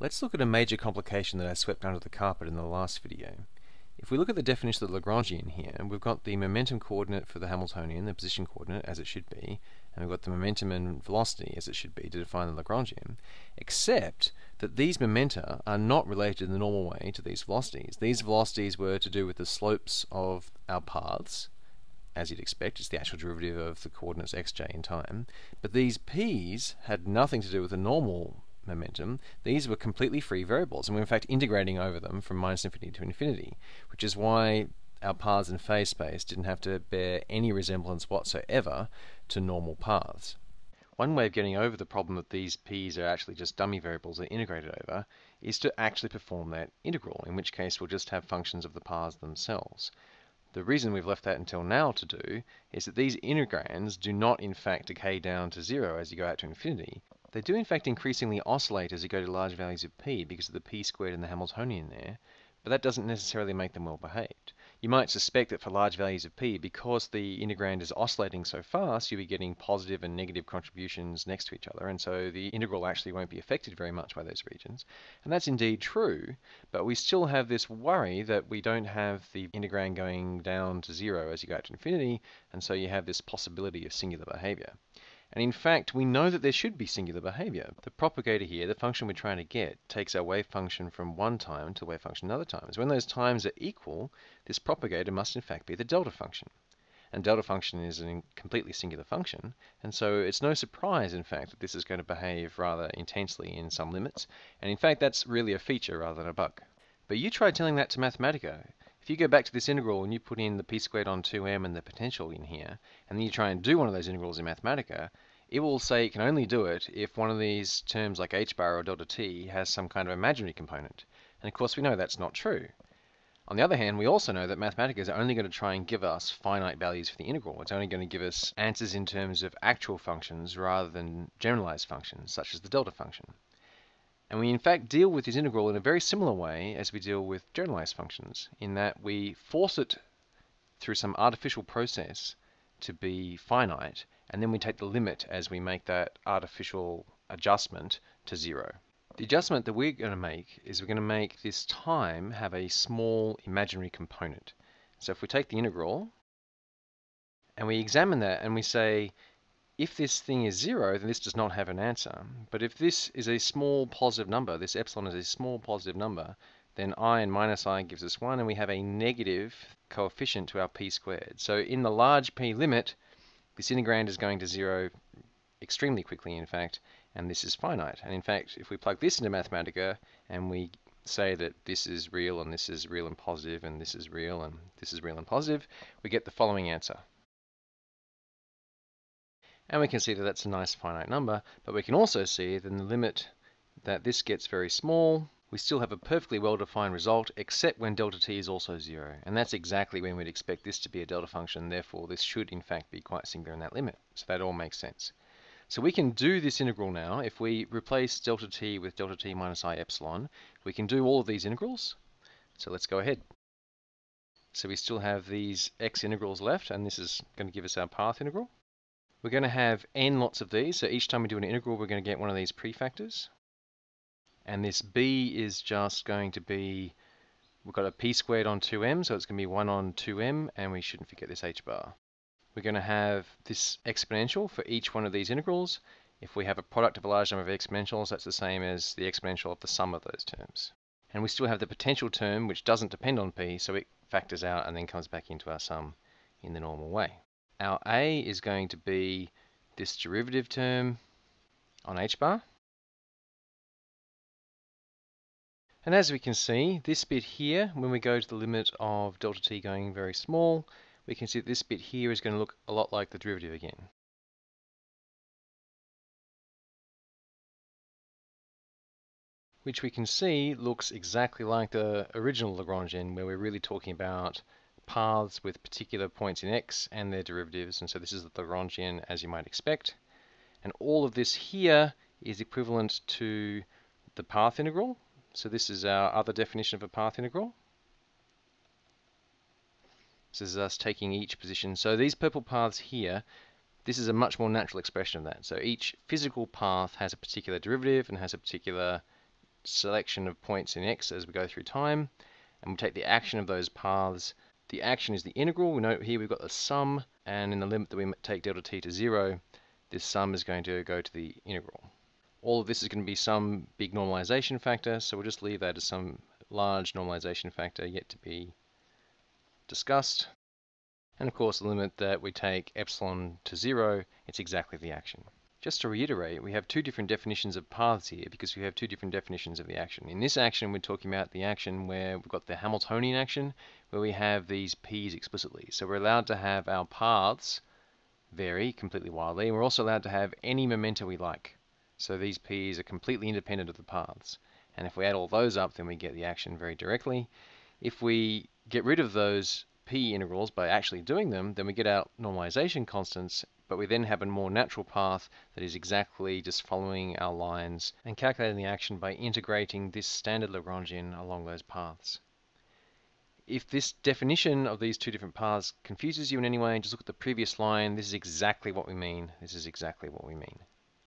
Let's look at a major complication that I swept under the carpet in the last video. If we look at the definition of the Lagrangian here, we've got the momentum coordinate for the Hamiltonian, the position coordinate as it should be, and we've got the momentum and velocity as it should be to define the Lagrangian, except that these momenta are not related in the normal way to these velocities. These velocities were to do with the slopes of our paths, as you'd expect. It's the actual derivative of the coordinates xj in time, but these p's had nothing to do with the normal momentum. These were completely free variables, and we're in fact integrating over them from minus infinity to infinity, which is why our paths in phase space didn't have to bear any resemblance whatsoever to normal paths. One way of getting over the problem that these p's are actually just dummy variables that are integrated over is to actually perform that integral, in which case we'll just have functions of the paths themselves. The reason we've left that until now to do is that these integrands do not in fact decay down to zero as you go out to infinity. They do in fact increasingly oscillate as you go to large values of p because of the p squared and the Hamiltonian there, but that doesn't necessarily make them well behaved. You might suspect that for large values of p, because the integrand is oscillating so fast, you'll be getting positive and negative contributions next to each other, and so the integral actually won't be affected very much by those regions. And that's indeed true, but we still have this worry that we don't have the integrand going down to zero as you go out to infinity, and so you have this possibility of singular behavior. And in fact, we know that there should be singular behavior. The propagator here, the function we're trying to get, takes our wave function from one time to wave function another time. So when those times are equal, this propagator must in fact be the delta function. And delta function is a completely singular function, and so it's no surprise in fact that this is going to behave rather intensely in some limits. And in fact, that's really a feature rather than a bug. But you try telling that to Mathematica. If you go back to this integral and you put in the p squared on 2m and the potential in here, and then you try and do one of those integrals in Mathematica, it will say it can only do it if one of these terms like h bar or delta t has some kind of imaginary component. And of course we know that's not true. On the other hand, we also know that Mathematica is only going to try and give us finite values for the integral. It's only going to give us answers in terms of actual functions rather than generalized functions, such as the delta function. And we in fact deal with this integral in a very similar way as we deal with generalized functions, in that we force it through some artificial process to be finite, and then we take the limit as we make that artificial adjustment to zero. The adjustment that we're going to make is we're going to make this time have a small imaginary component. So if we take the integral and we examine that and we say, if this thing is zero, then this does not have an answer. But if this is a small positive number, this epsilon is a small positive number, then I and minus I gives us 1, and we have a negative coefficient to our p squared. So in the large p limit, this integrand is going to zero extremely quickly, in fact, and this is finite. And in fact, if we plug this into Mathematica and we say that this is real and this is real and positive and this is real and this is real and positive, we get the following answer. And we can see that that's a nice finite number, but we can also see that in the limit that this gets very small, we still have a perfectly well-defined result, except when delta t is also 0. And that's exactly when we'd expect this to be a delta function, therefore this should in fact be quite singular in that limit. So that all makes sense. So we can do this integral now. If we replace delta t with delta t minus I epsilon, we can do all of these integrals. So let's go ahead. So we still have these x integrals left, and this is going to give us our path integral. We're going to have n lots of these, so each time we do an integral we're going to get one of these prefactors. And this b is just going to be, we've got a p squared on 2m, so it's going to be 1 on 2m, and we shouldn't forget this h bar. We're going to have this exponential for each one of these integrals. If we have a product of a large number of exponentials, that's the same as the exponential of the sum of those terms. And we still have the potential term, which doesn't depend on p, so it factors out and then comes back into our sum in the normal way. Our a is going to be this derivative term on h bar. And as we can see, this bit here, when we go to the limit of delta t going very small, we can see that this bit here is going to look a lot like the derivative again. Which we can see looks exactly like the original Lagrangian, where we're really talking about paths with particular points in x and their derivatives, and so this is the Lagrangian as you might expect. And all of this here is equivalent to the path integral. So this is our other definition of a path integral. This is us taking each position. So these purple paths here, this is a much more natural expression of that. So each physical path has a particular derivative and has a particular selection of points in x as we go through time, and we take the action of those paths. The action is the integral. We note here we've got the sum, and in the limit that we take delta t to 0, this sum is going to go to the integral. All of this is going to be some big normalization factor, so we'll just leave that as some large normalization factor yet to be discussed. And of course, the limit that we take epsilon to 0, it's exactly the action. Just to reiterate, we have two different definitions of paths here because we have two different definitions of the action. In this action, we're talking about the action where we've got the Hamiltonian action, where we have these p's explicitly. So we're allowed to have our paths vary completely wildly, and we're also allowed to have any momenta we like. So these p's are completely independent of the paths. And if we add all those up, then we get the action very directly. If we get rid of those p integrals by actually doing them, then we get out normalization constants, but we then have a more natural path that is exactly just following our lines and calculating the action by integrating this standard Lagrangian along those paths. If this definition of these two different paths confuses you in any way, just look at the previous line. This is exactly what we mean. This is exactly what we mean.